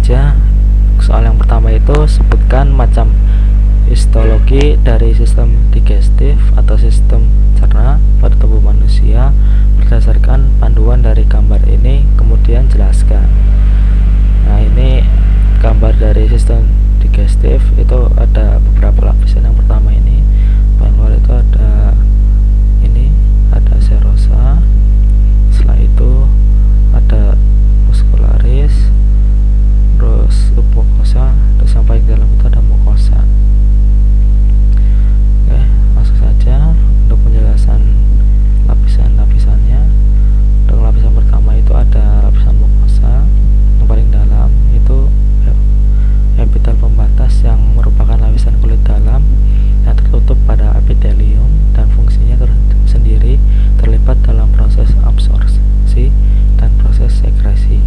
saja. Soal yang pertama itu, sebutkan macam histologi dari sistem digestif atau sistem cerna pada tubuh manusia berdasarkan panduan dari gambar ini, kemudian jelaskan. Nah, ini gambar dari sistem digestif itu ada beberapa lapisan. Yang pertama ini paling luar itu ada ini, ada serosa, setelah itu ada muscularis, terus submucosa, terus yang paling dalam itu ada mucosa. Oke, langsung saja untuk penjelasan lapisan-lapisannya. Untuk lapisan pertama itu ada lapisan mucosa, yang paling dalam itu epitel pembatas yang merupakan lapisan kulit dalam yang tertutup pada epitelium dan fungsinya sendiri terlibat dalam proses absorpsi dan proses sekresi.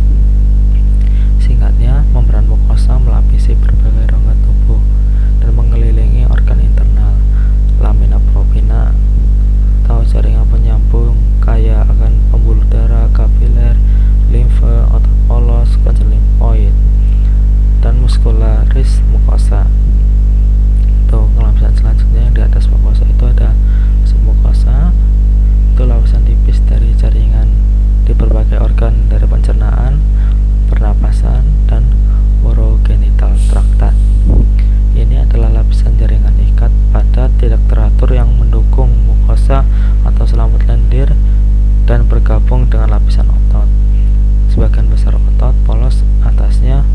Singkatnya, membran mukosa melapisi berbagai rongga tubuh dan mengelilingi organ internal. Lamina propria atau jaringan penyambung kaya akan pembuluh darah, kapiler, limfe, otot polos, kelenjar limfoid, dan muscularis mukosa. Untuk lapisan selanjutnya yang di atas mukosa itu ada submukosa. Itu lapisan tipis dari jaringan di berbagai organ dari pencernaan, pernapasan, dan urogenital traktat. Ini adalah lapisan jaringan ikat padat tidak teratur yang mendukung mukosa atau selamut lendir dan bergabung dengan lapisan otot. Sebagian besar otot polos atasnya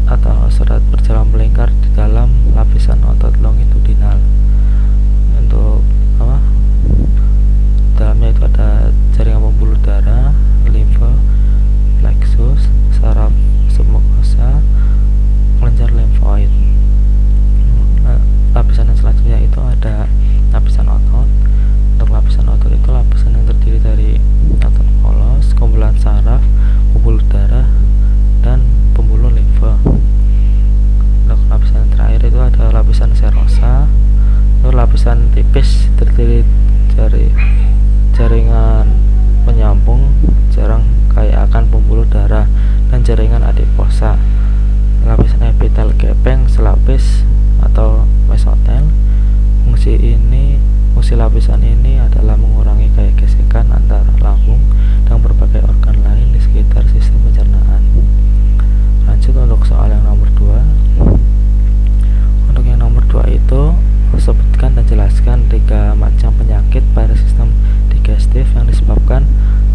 atau serat berjalan melingkar di dalam lapisan otot longitudinal. Untuk dalamnya itu ada jaringan pembuluh darah, limfe, plexus, saraf submukosa, kelenjar limfoid. Lapisan yang selanjutnya itu ada lapisan otot. Untuk lapisan otot itu lapisan yang terdiri dari otot polos, kumpulan saraf, pembuluh darah, dan pembuluh limfe. Untuk lapisan yang terakhir itu ada lapisan serosa. Itu lapisan tipis terdiri dari jaringan penyambung, jarang kaya akan pembuluh darah, dan jaringan adiposa. Lapisan epitel gepeng selapis atau mesotel. Fungsi lapisan ini adalah mengurangi gaya gesekan antara lambung dan berbagai organ lain di sekitar sistem pencernaan. Lanjut untuk soal yang nomor 2. Untuk yang nomor 2 itu, sebutkan dan jelaskan 3 macam penyakit pada sistem digestif yang disebabkan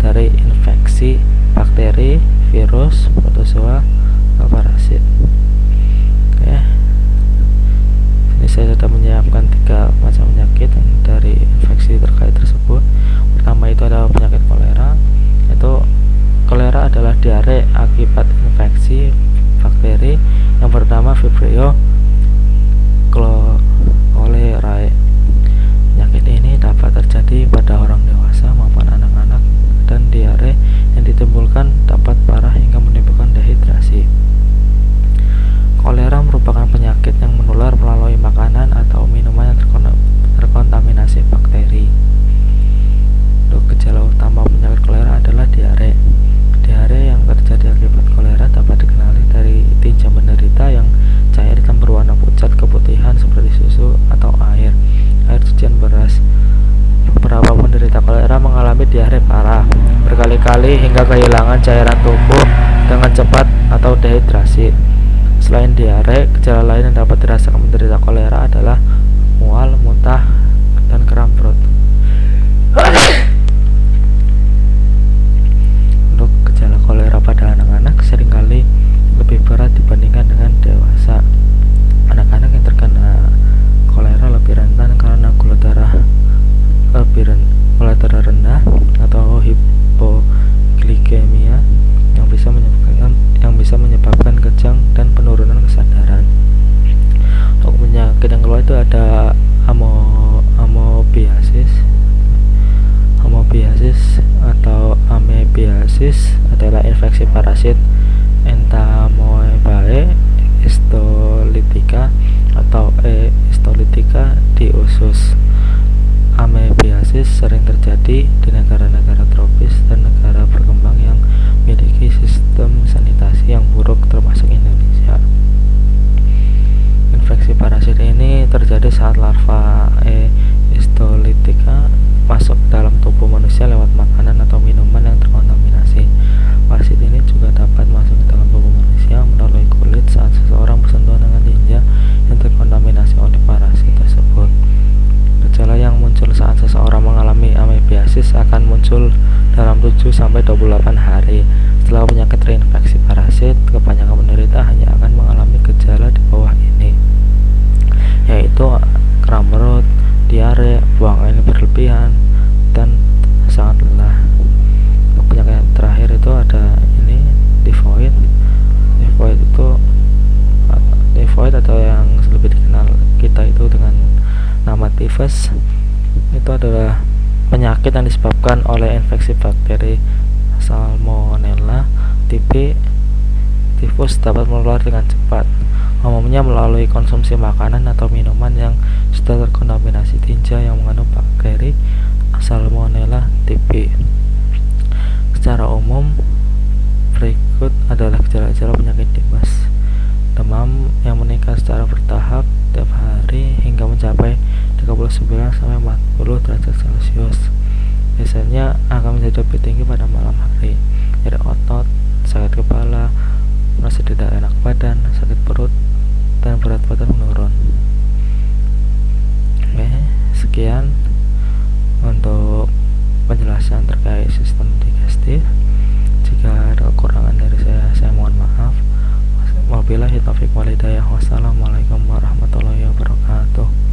dari infeksi bakteri, virus, protozoa, atau parasit. Oke. Ini saya sudah menyiapkan 3 macam penyakit yang dari infeksi terkait tersebut. Pertama itu adalah penyakit kolera. Itu kolera adalah diare akibat infeksi bakteri yang bernama Vibrio cholerae. Penyakit ini dapat terjadi pada orang dewasa maupun anak-anak, dan diare yang ditimbulkan dapat parah hingga menimbulkan dehidrasi. Kolera merupakan penyakit yang menular melalui makanan atau minuman yang terkontaminasi bakteri. Untuk gejala utama penyakit kolera adalah diare. Diare yang terjadi akibat kolera dapat dikenali dari tinja penderita yang cair dan berwarna pucat keputihan seperti susu atau air cucian beras. Beberapa penderita kolera mengalami diare parah berkali-kali hingga kehilangan cairan tubuh dengan cepat atau dehidrasi. Selain diare, gejala lain yang dapat dirasakan penderita kolera adalah mual, muntah, dan kram perut. Untuk gejala kolera pada anak-anak seringkali lebih berat dibandingkan dengan dewasa. Anak-anak yang terkena kolera lebih rentan karena gula darah rendah atau hipoglikemia yang bisa menyebabkan kejang dan penurunan kesadaran. Untuk penyakit yang kedua itu ada amoebiasis atau amebiasis adalah infeksi parasit Entamoebae histolytica atau E. histolytica di usus. Amebiasis sering terjadi di negara-negara tropis dan negara berkembang yang memiliki sistem sanitasi yang buruk, terjadi saat larva Histolytica masuk dalam tubuh manusia lewat makanan atau minuman yang terkontaminasi. Parasit ini juga dapat masuk ke dalam tubuh manusia melalui kulit saat seseorang bersentuhan dengan tinja yang terkontaminasi oleh parasit tersebut. Gejala yang muncul saat seseorang mengalami amebiasis akan muncul dalam 7-28 hari. Setelah penyakit terinfeksi parasit, kebanyakan penderita hanya akan mengalami gejala di bawah ini, yaitu kram perut, diare, buang air berlebihan, dan sangat lelah. Penyakit terakhir itu ada ini tifoid. Tifoid atau yang lebih dikenal kita itu dengan nama tifus, itu adalah penyakit yang disebabkan oleh infeksi bakteri Salmonella typhi. Tifus dapat menular dengan cepat, umumnya melalui konsumsi makanan atau minuman yang sudah terkontaminasi tinja yang mengandung bakteri Salmonella typhi. Secara umum, berikut adalah gejala-gejala penyakit tifus: demam yang meningkat secara bertahap tiap hari hingga mencapai 39-40 derajat Celcius. Biasanya akan menjadi lebih tinggi pada malam hari. Nyeri otot, sakit kepala, merasa tidak enak badan, sakit perut, dan berat badan menurun. Oke, sekian untuk penjelasan terkait sistem digestif. Jika ada kekurangan dari saya mohon maaf. Wabillahi taufiq wal hidayah. Wassalamualaikum warahmatullahi wabarakatuh.